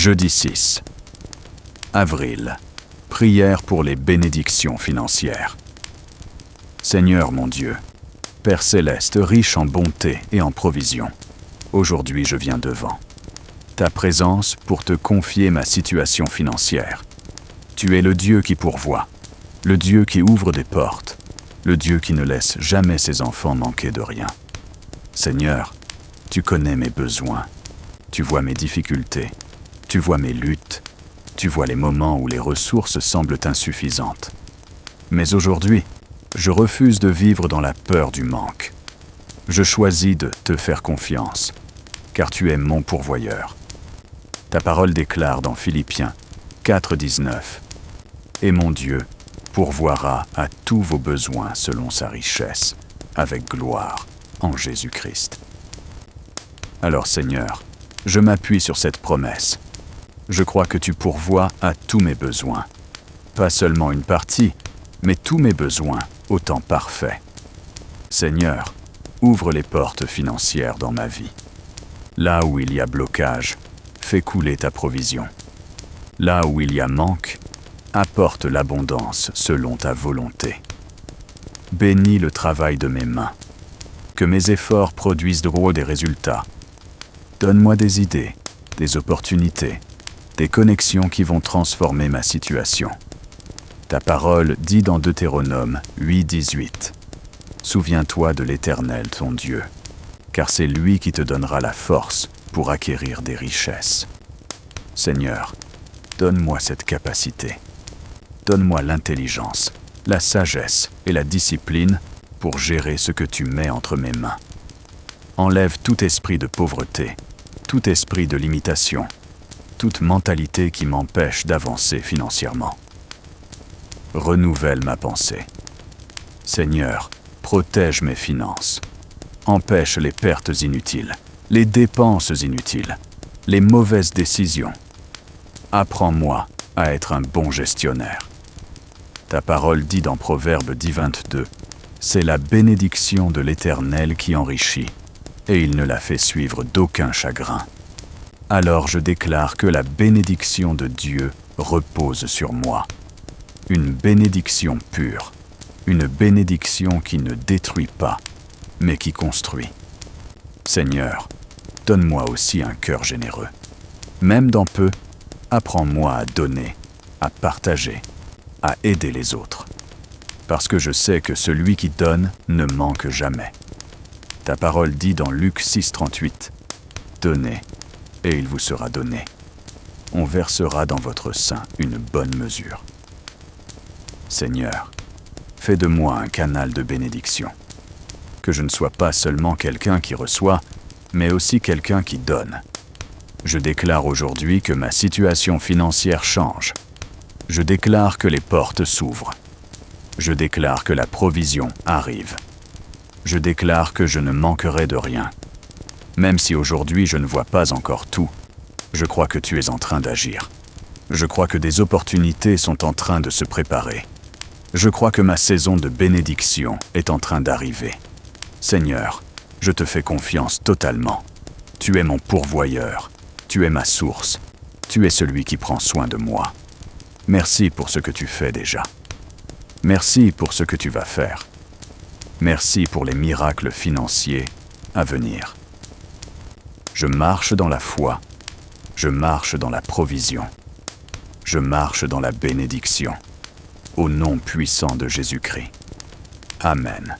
Jeudi 6. Avril. Prière pour les bénédictions financières. Seigneur mon Dieu, Père céleste, riche en bonté et en provision, aujourd'hui je viens devant ta présence pour te confier ma situation financière. Tu es le Dieu qui pourvoit, le Dieu qui ouvre des portes, le Dieu qui ne laisse jamais ses enfants manquer de rien. Seigneur, tu connais mes besoins, tu vois mes difficultés, tu vois mes luttes, tu vois les moments où les ressources semblent insuffisantes. Mais aujourd'hui, je refuse de vivre dans la peur du manque. Je choisis de te faire confiance, car tu es mon pourvoyeur. Ta parole déclare dans Philippiens 4,19 « Et mon Dieu pourvoira à tous vos besoins selon sa richesse, avec gloire en Jésus-Christ. » Alors Seigneur, je m'appuie sur cette promesse. Je crois que tu pourvois à tous mes besoins. Pas seulement une partie, mais tous mes besoins au temps parfait. Seigneur, ouvre les portes financières dans ma vie. Là où il y a blocage, fais couler ta provision. Là où il y a manque, apporte l'abondance selon ta volonté. Bénis le travail de mes mains. Que mes efforts produisent des résultats. Donne-moi des idées, des opportunités, des connexions qui vont transformer ma situation. Ta parole dit dans Deutéronome 8,18 « Souviens-toi de l'Éternel ton Dieu, car c'est lui qui te donnera la force pour acquérir des richesses. » Seigneur, donne-moi cette capacité. Donne-moi l'intelligence, la sagesse et la discipline pour gérer ce que tu mets entre mes mains. Enlève tout esprit de pauvreté, tout esprit de limitation, toute mentalité qui m'empêche d'avancer financièrement. Renouvelle ma pensée. Seigneur, protège mes finances. Empêche les pertes inutiles, les dépenses inutiles, les mauvaises décisions. Apprends-moi à être un bon gestionnaire. Ta parole dit dans Proverbe 10,22 « C'est la bénédiction de l'Éternel qui enrichit, et il ne la fait suivre d'aucun chagrin. » Alors je déclare que la bénédiction de Dieu repose sur moi. Une bénédiction pure, une bénédiction qui ne détruit pas, mais qui construit. Seigneur, donne-moi aussi un cœur généreux. Même dans peu, apprends-moi à donner, à partager, à aider les autres. Parce que je sais que celui qui donne ne manque jamais. Ta parole dit dans Luc 6,38 « Donnez, et il vous sera donné. On versera dans votre sein une bonne mesure. » Seigneur, fais de moi un canal de bénédiction. Que je ne sois pas seulement quelqu'un qui reçoit, mais aussi quelqu'un qui donne. Je déclare aujourd'hui que ma situation financière change. Je déclare que les portes s'ouvrent. Je déclare que la provision arrive. Je déclare que je ne manquerai de rien. Même si aujourd'hui je ne vois pas encore tout, je crois que tu es en train d'agir. Je crois que des opportunités sont en train de se préparer. Je crois que ma saison de bénédiction est en train d'arriver. Seigneur, je te fais confiance totalement. Tu es mon pourvoyeur. Tu es ma source. Tu es celui qui prend soin de moi. Merci pour ce que tu fais déjà. Merci pour ce que tu vas faire. Merci pour les miracles financiers à venir. Je marche dans la foi. Je marche dans la provision. Je marche dans la bénédiction. Au nom puissant de Jésus-Christ. Amen.